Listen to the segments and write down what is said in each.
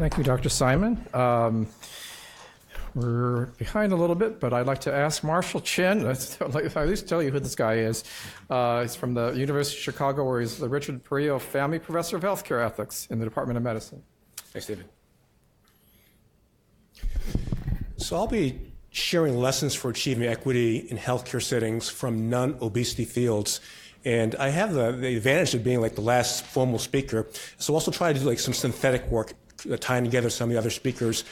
Thank you, Dr. Simon. We're behind a little bit, but I'd like to ask Marshall Chin, at least tell you who this guy is. He's from the University of Chicago, where he's the Richard Perillo Family Professor of Healthcare Ethics in the Department of Medicine. Thanks, David. So I'll be sharing lessons for achieving equity in healthcare settings from non-obesity fields. And I have the advantage of being like the last formal speaker. So also try to do like some synthetic work, tying together some of the other speakers'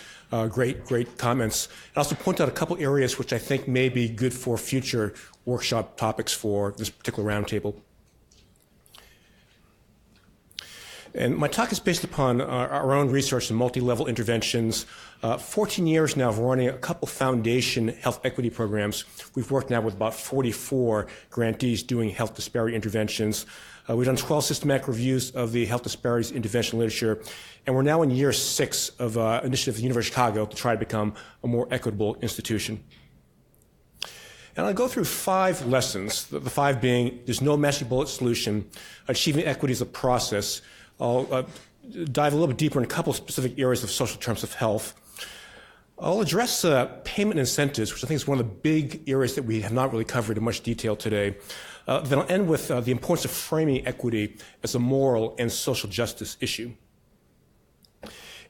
great comments. And also point out a couple areas which I think may be good for future workshop topics for this particular roundtable. And my talk is based upon our own research in multi-level interventions. 14 years now of running a couple foundation health equity programs. We've worked now with about 44 grantees doing health disparity interventions. We've done 12 systematic reviews of the health disparities intervention literature, and we're now in year 6 of an initiative at the University of Chicago to try to become a more equitable institution. And I'll go through 5 lessons, the 5 being there's no magic bullet solution, achieving equity is a process. I'll dive a little bit deeper in a couple of specific areas of social terms of health. I'll address payment incentives, which I think is one of the big areas that we have not really covered in much detail today. Then I'll end with the importance of framing equity as a moral and social justice issue.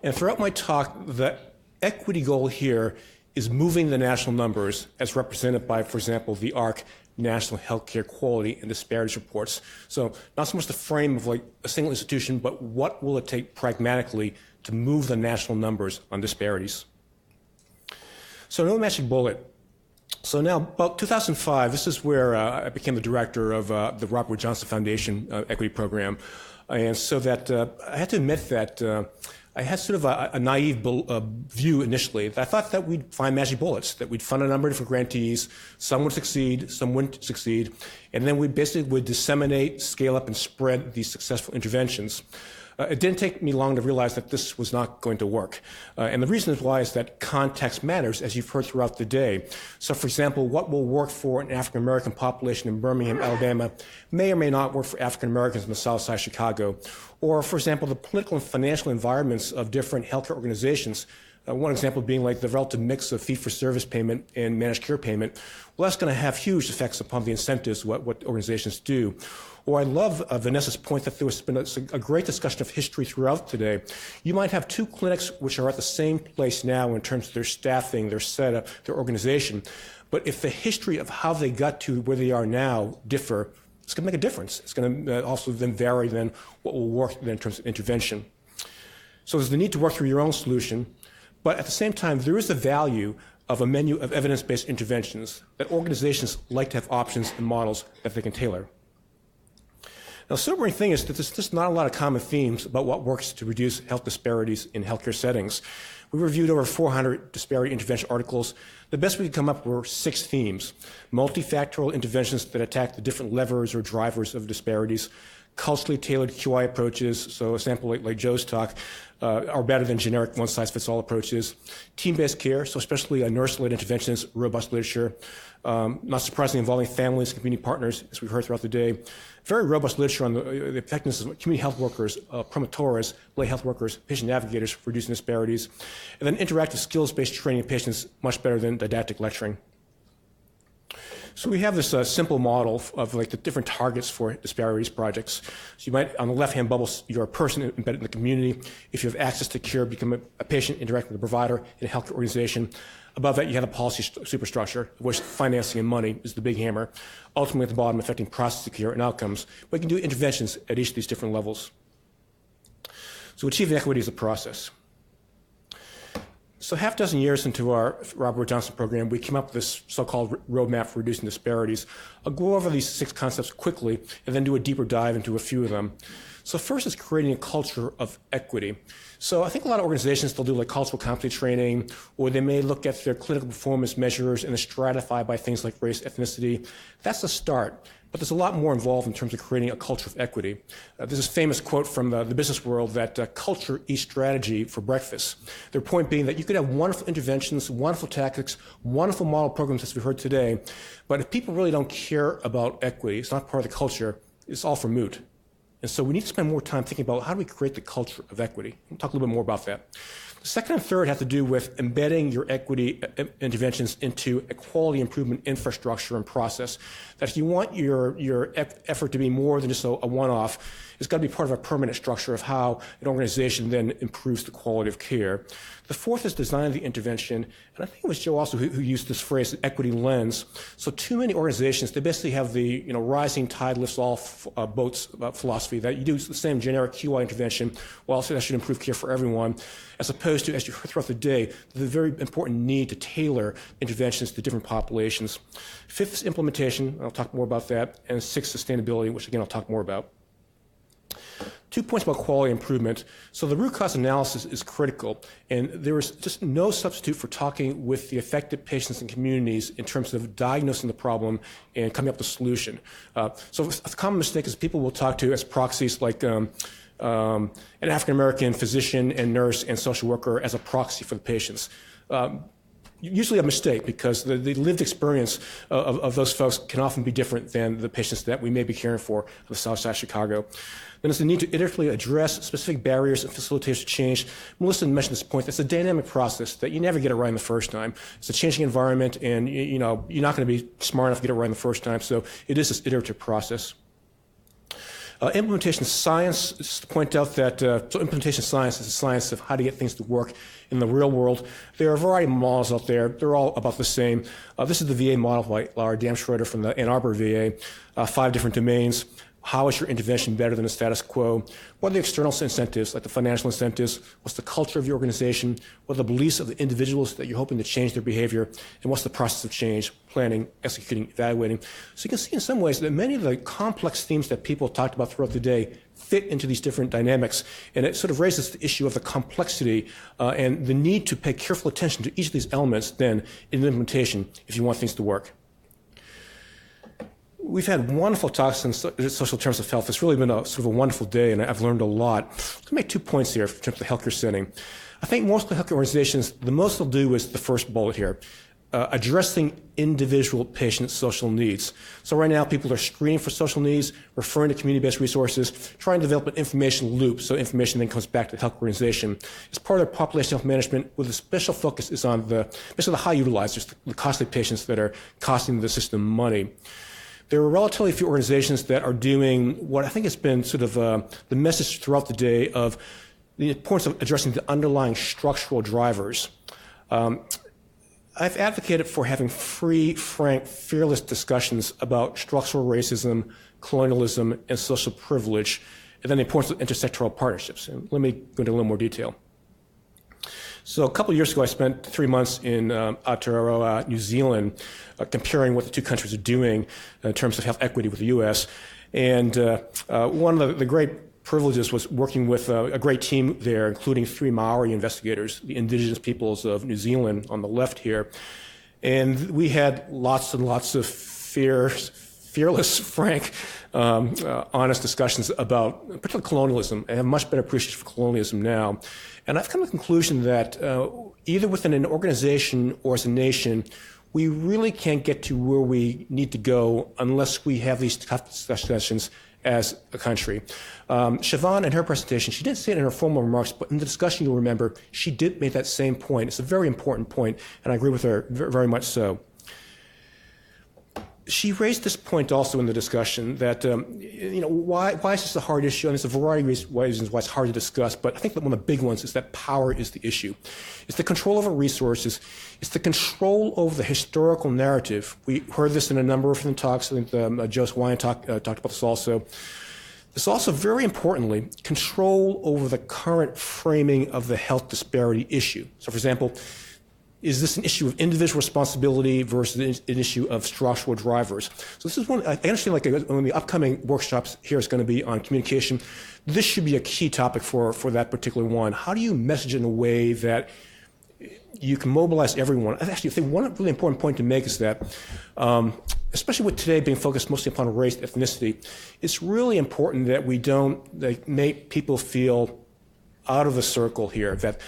And throughout my talk, the equity goal here is moving the national numbers as represented by, for example, the ARC National Healthcare Quality and Disparities Reports. So not so much the frame of like a single institution, but what will it take pragmatically to move the national numbers on disparities. So no magic bullet. So now, about 2005, this is where I became the director of the Robert Wood Johnson Foundation Equity Program. And so that I had to admit that I had sort of a naive view initially. I thought that we'd find magic bullets, that we'd fund a number of different grantees, some would succeed, some wouldn't succeed, and then we basically would disseminate, scale up, and spread these successful interventions. It didn't take me long to realize that this was not going to work. And the reason why is that context matters, as you've heard throughout the day. So, for example, what will work for an African-American population in Birmingham, Alabama, may or may not work for African-Americans in the South Side of Chicago. Or, for example, the political and financial environments of different healthcare organizations. One example being like the relative mix of fee-for-service payment and managed care payment. Well, that's going to have huge effects upon the incentives, what organizations do. Or I love Vanessa's point that there has been a great discussion of history throughout today. You might have 2 clinics which are at the same place now in terms of their staffing, their setup, their organization. But if the history of how they got to where they are now differ, it's going to make a difference. It's going to also then vary then what will work then in terms of intervention. So there's the need to work through your own solution. But at the same time, there is the value of a menu of evidence-based interventions that organizations like to have options and models that they can tailor. Now, the sobering thing is that there's just not a lot of common themes about what works to reduce health disparities in healthcare settings. We reviewed over 400 disparity intervention articles. The best we could come up were 6 themes: multifactorial interventions that attack the different levers or drivers of disparities, culturally tailored QI approaches, so a sample like Joe's talk, are better than generic one-size-fits-all approaches. Team-based care, so especially nurse-led interventions, robust literature. Not surprisingly, involving families and community partners, as we've heard throughout the day. Very robust literature on the effectiveness of community health workers, promotores, lay health workers, patient navigators for reducing disparities. And then interactive skills-based training of patients, much better than didactic lecturing. So we have this simple model of like the different targets for disparities projects. So you might, on the left-hand bubble, you're a person embedded in the community. If you have access to care, become a patient interacting with a provider in a healthcare organization. Above that, you have a policy superstructure, of which financing and money is the big hammer. Ultimately, at the bottom, affecting process of care and outcomes. But you can do interventions at each of these different levels. So achieving equity is a process. So half a dozen years into our Robert Wood Johnson program, we came up with this so-called roadmap for reducing disparities. I'll go over these 6 concepts quickly and then do a deeper dive into a few of them. So first is creating a culture of equity. So I think a lot of organizations, they'll do like cultural competency training, or they may look at their clinical performance measures and stratify by things like race, ethnicity. That's a start. But there's a lot more involved in terms of creating a culture of equity. There's this famous quote from the business world that culture eats strategy for breakfast. Their point being that you could have wonderful interventions, wonderful tactics, wonderful model programs as we heard today, but if people really don't care about equity, it's not part of the culture, it's all for moot. And so we need to spend more time thinking about how do we create the culture of equity. We'll talk a little bit more about that. The second and third have to do with embedding your equity interventions into a quality improvement infrastructure and process. That if you want your effort to be more than just a one-off, it's got to be part of a permanent structure of how an organization then improves the quality of care. The fourth is design the intervention, and I think it was Joe also who used this phrase, equity lens. So too many organizations, they basically have the rising tide lifts all boats philosophy, that you do the same generic QI intervention, well, so that should improve care for everyone, as opposed to, as you heard throughout the day, the very important need to tailor interventions to different populations. Fifth is implementation, I'll talk more about that, and sixth, sustainability, which again I'll talk more about. 2 points about quality improvement. So the root cause analysis is critical, and there is just no substitute for talking with the affected patients and communities in terms of diagnosing the problem and coming up with a solution. So a common mistake is people will talk to as proxies like an African-American physician and nurse and social worker as a proxy for the patients. Usually a mistake, because the lived experience of those folks can often be different than the patients that we may be caring for on the south side of Chicago. Then there's the need to iteratively address specific barriers and facilitators to change. Melissa mentioned this point. It's a dynamic process that you never get it right the first time. It's a changing environment, and you're not going to be smart enough to get it right the first time, so it is this iterative process. Implementation science, just to point out that so implementation science is the science of how to get things to work in the real world. There are a variety of models out there. They're all about the same. This is the VA model by Laura Damschroeder from the Ann Arbor VA, 5 different domains. How is your intervention better than the status quo? What are the external incentives, like the financial incentives? What's the culture of your organization? What are the beliefs of the individuals that you're hoping to change their behavior? And what's the process of change, planning, executing, evaluating? So you can see in some ways that many of the complex themes that people talked about throughout the day fit into these different dynamics. And it sort of raises the issue of the complexity and the need to pay careful attention to each of these elements then in the implementation if you want things to work. We've had wonderful talks on social terms of health. It's really been a sort of a wonderful day, and I've learned a lot. I'm going to make 2 points here in terms of the healthcare setting. I think most healthcare organizations, the most they'll do is the first bullet here, addressing individual patient social needs. So right now, people are screening for social needs, referring to community-based resources, trying to develop an information loop so information then comes back to the health organization. It's part of their population health management with a special focus is on basically the high utilizers, the costly patients that are costing the system money. There are relatively few organizations that are doing what I think has been sort of the message throughout the day of the importance of addressing the underlying structural drivers. I've advocated for having free, frank, fearless discussions about structural racism, colonialism, and social privilege, and then the importance of intersectoral partnerships. And let me go into a little more detail. So a couple of years ago, I spent 3 months in Aotearoa, New Zealand, comparing what the 2 countries are doing in terms of health equity with the U.S. And one of the great privileges was working with a great team there, including 3 Maori investigators, the indigenous peoples of New Zealand on the left here. And we had lots and lots of fearless, frank, honest discussions about particularly colonialism. I have much better appreciation for colonialism now. And I've come to the conclusion that either within an organization or as a nation, we really can't get to where we need to go unless we have these tough discussions as a country. Siobhan, in her presentation, she didn't say it in her formal remarks, but in the discussion, you'll remember, she did make that same point. It's a very important point, and I agree with her very much so. She raised this point also in the discussion that, why is this a hard issue? And there's a variety of reasons why it's hard to discuss, but I think that one of the big ones is that power is the issue. It's the control over resources. It's the control over the historical narrative. We heard this in a number of different talks. I think Joe Swine talked about this also. There's also, very importantly, control over the current framing of the health disparity issue. So, for example, is this an issue of individual responsibility versus an issue of structural drivers? So this is one, I understand like one of the upcoming workshops here is going to be on communication. This should be a key topic for that particular one. How do you message in a way that you can mobilize everyone? Actually, I think one really important point to make is that, especially with today being focused mostly upon race, ethnicity, it's really important that we don't make people feel out of the circle here, that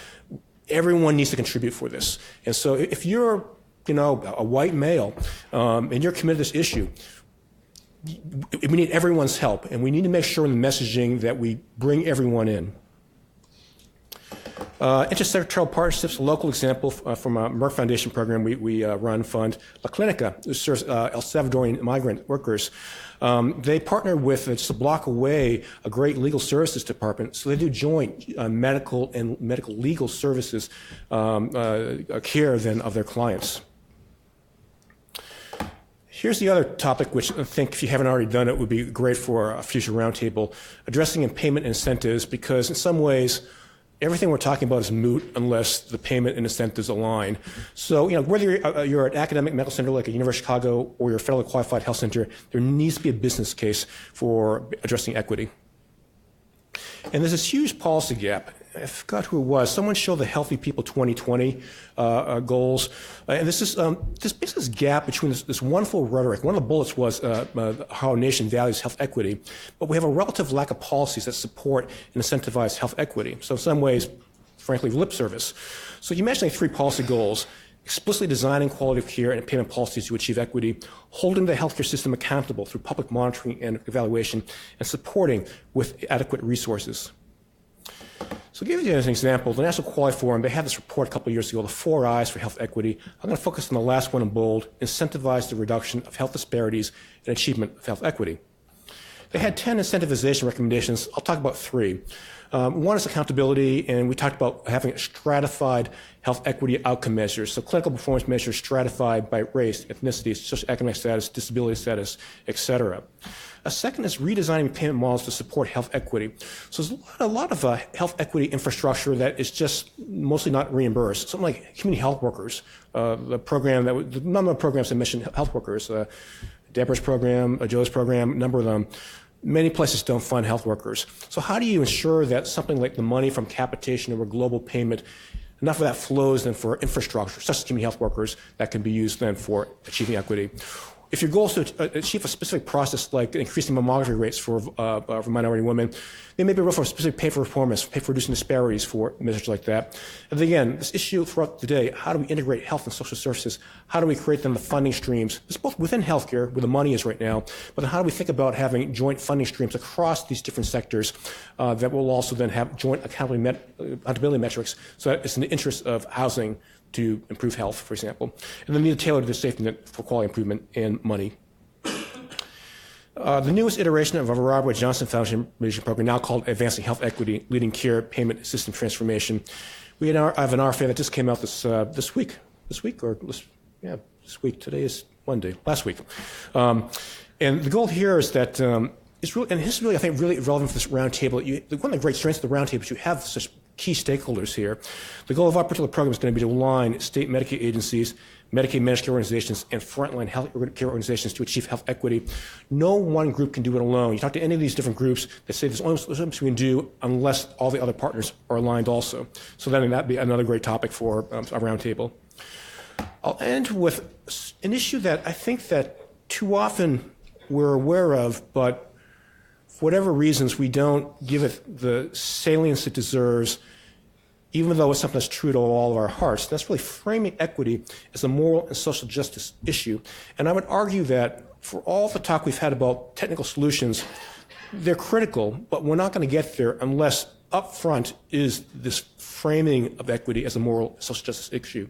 everyone needs to contribute for this. And so if you're, a white male and you're committed to this issue, we need everyone's help, and we need to make sure in the messaging that we bring everyone in. Intersectoral partnerships, a local example from a Merck Foundation program we run, fund La Clinica, who serves El Salvadorian migrant workers. They partner with, just a block away, a great legal services department, so they do joint medical and medical legal services care then of their clients. Here's the other topic, which I think if you haven't already done it would be great for a future roundtable, addressing payment incentives, because in some ways, everything we're talking about is moot unless the payment and incentives align. So, whether you're an academic medical center like a University of Chicago or you're a federally qualified health center, there needs to be a business case for addressing equity. And there's this huge policy gap. I forgot who it was. Someone showed the Healthy People 2020 goals. And this is this gap between this wonderful rhetoric. One of the bullets was how a nation values health equity, but we have a relative lack of policies that support and incentivize health equity. So in some ways, frankly, lip service. So you imagine 3 policy goals: explicitly designing quality of care and payment policies to achieve equity, holding the healthcare system accountable through public monitoring and evaluation, and supporting with adequate resources. So to give you an example, the National Quality Forum, they had this report a couple of years ago, the 4 I's for health equity. I'm going to focus on the last one in bold: incentivize the reduction of health disparities and achievement of health equity. They had 10 incentivization recommendations. I'll talk about 3. One is accountability, and we talked about having stratified health equity outcome measures. So clinical performance measures stratified by race, ethnicity, socioeconomic status, disability status, et cetera. A second is redesigning payment models to support health equity. So there's a lot of health equity infrastructure that is just mostly not reimbursed. Something like community health workers, the number of programs that mentioned health workers, Deborah's program, Joe's program, a number of them. Many places don't fund health workers. So how do you ensure that something like the money from capitation or a global payment, enough of that flows then for infrastructure, such as community health workers, that can be used then for achieving equity? If your goal is to achieve a specific process like increasing mammography rates for minority women, there may be a role for specific pay for performance, pay for reducing disparities for measures like that. And again, this issue throughout the day: how do we integrate health and social services? How do we create them the funding streams? It's both within healthcare, where the money is right now, but then how do we think about having joint funding streams across these different sectors that will also then have joint accountability metrics, so that it's in the interest of housing to improve health, for example, and then need to tailor the safety net for quality improvement and money. The newest iteration of our Robert Johnson Foundation program, now called Advancing Health Equity, Leading Care Payment System Transformation. I have an RFA that just came out this week. This week. Today is Monday. Last week. And the goal here is that it's really, and this is really, I think, really relevant for this roundtable. One of the great strengths of the roundtable is you have such key stakeholders here. The goal of our particular program is going to be to align state Medicaid agencies, Medicaid managed care organizations, and frontline health care organizations to achieve health equity. No one group can do it alone. You talk to any of these different groups, they say there's only so much we can do unless all the other partners are aligned also. So then that'd be another great topic for a roundtable. I'll end with an issue that I think that too often we're aware of, but for whatever reasons we don't give it the salience it deserves, even though it's something that's true to all of our hearts. That's really framing equity as a moral and social justice issue. And I would argue that for all the talk we've had about technical solutions, they're critical, but we're not going to get there unless up front is this framing of equity as a moral and social justice issue.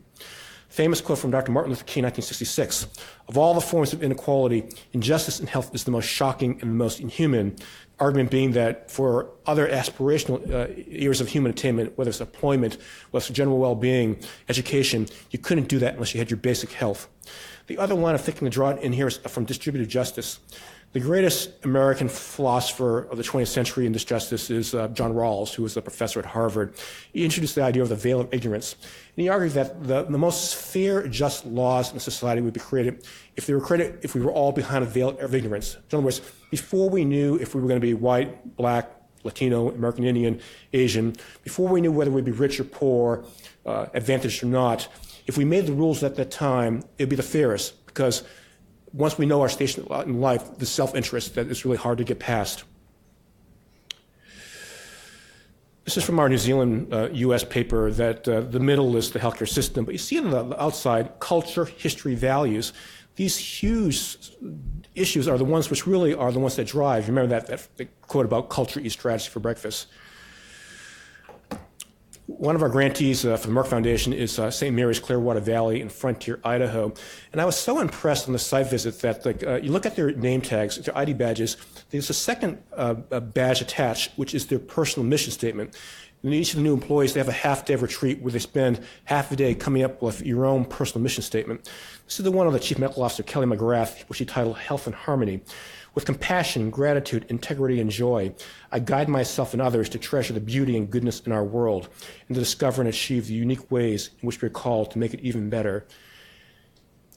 Famous quote from Dr. Martin Luther King, 1966, "Of all the forms of inequality, injustice in health is the most shocking and the most inhuman." Argument being that for other aspirational areas of human attainment, whether it's employment, whether it's general well-being, education, you couldn't do that unless you had your basic health. The other line of thinking to draw in here is from distributive justice. The greatest American philosopher of the 20th century in this justice is John Rawls, who was a professor at Harvard. He introduced the idea of the veil of ignorance. And he argued that the most fair, just laws in a society would be created if we were all behind a veil of ignorance. In other words, before we knew if we were going to be white, black, Latino, American Indian, Asian, before we knew whether we'd be rich or poor, advantaged or not, if we made the rules at that time, it would be the fairest, because once we know our station in life, the self-interest that is really hard to get past. This is from our New Zealand U.S. paper that the middle is the healthcare system, but you see on the outside culture, history, values. these huge issues are the ones which really are the ones that drive. Remember that quote about culture eats strategy for breakfast. One of our grantees for the Merck Foundation is St. Mary's Clearwater Valley in Frontier, Idaho. And I was so impressed on the site visit that you look at their name tags, their ID badges, there's a second badge attached, which is their personal mission statement. And each of the new employees, they have a half-day of retreat where they spend half a day coming up with your own personal mission statement. This is the one of the Chief Medical Officer, Kelly McGrath, which he titled Health and Harmony. With compassion, gratitude, integrity, and joy, I guide myself and others to treasure the beauty and goodness in our world and to discover and achieve the unique ways in which we're called to make it even better.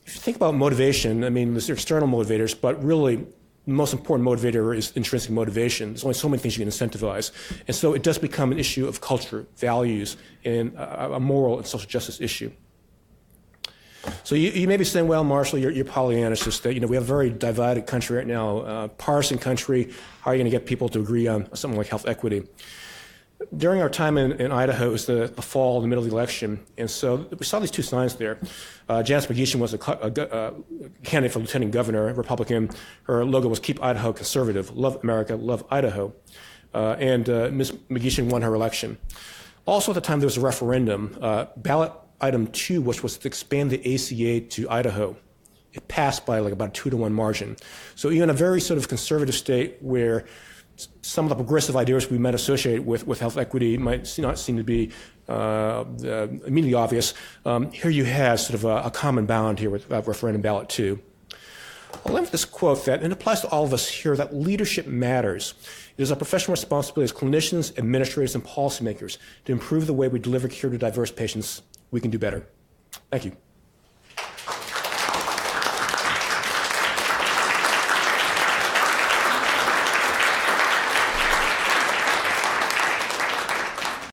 If you think about motivation, I mean, there's external motivators, but really the most important motivator is intrinsic motivation. There's only so many things you can incentivize. And so it does become an issue of culture, values, and a moral and social justice issue. So you may be saying, well, Marshall, you're Pollyanna. It's just that, we have a very divided country right now, partisan country. How are you going to get people to agree on something like health equity? During our time in Idaho, it was the fall, the middle of the election, and so we saw these two signs there. Janice McGeachin was a candidate for lieutenant governor, Republican. Her logo was Keep Idaho Conservative, Love America, Love Idaho. And Ms. McGeachin won her election. Also at the time, there was a referendum, ballot item 2, which was to expand the ACA to Idaho. It passed by like about a 2-to-1 margin. So even a very sort of conservative state where some of the progressive ideas we might associate with health equity might not seem to be immediately obvious, here you have sort of a common bound here with referendum ballot 2. I'll end with this quote and it applies to all of us here, that leadership matters. It is our professional responsibility as clinicians, administrators, and policymakers to improve the way we deliver care to diverse patients. We can do better. Thank you.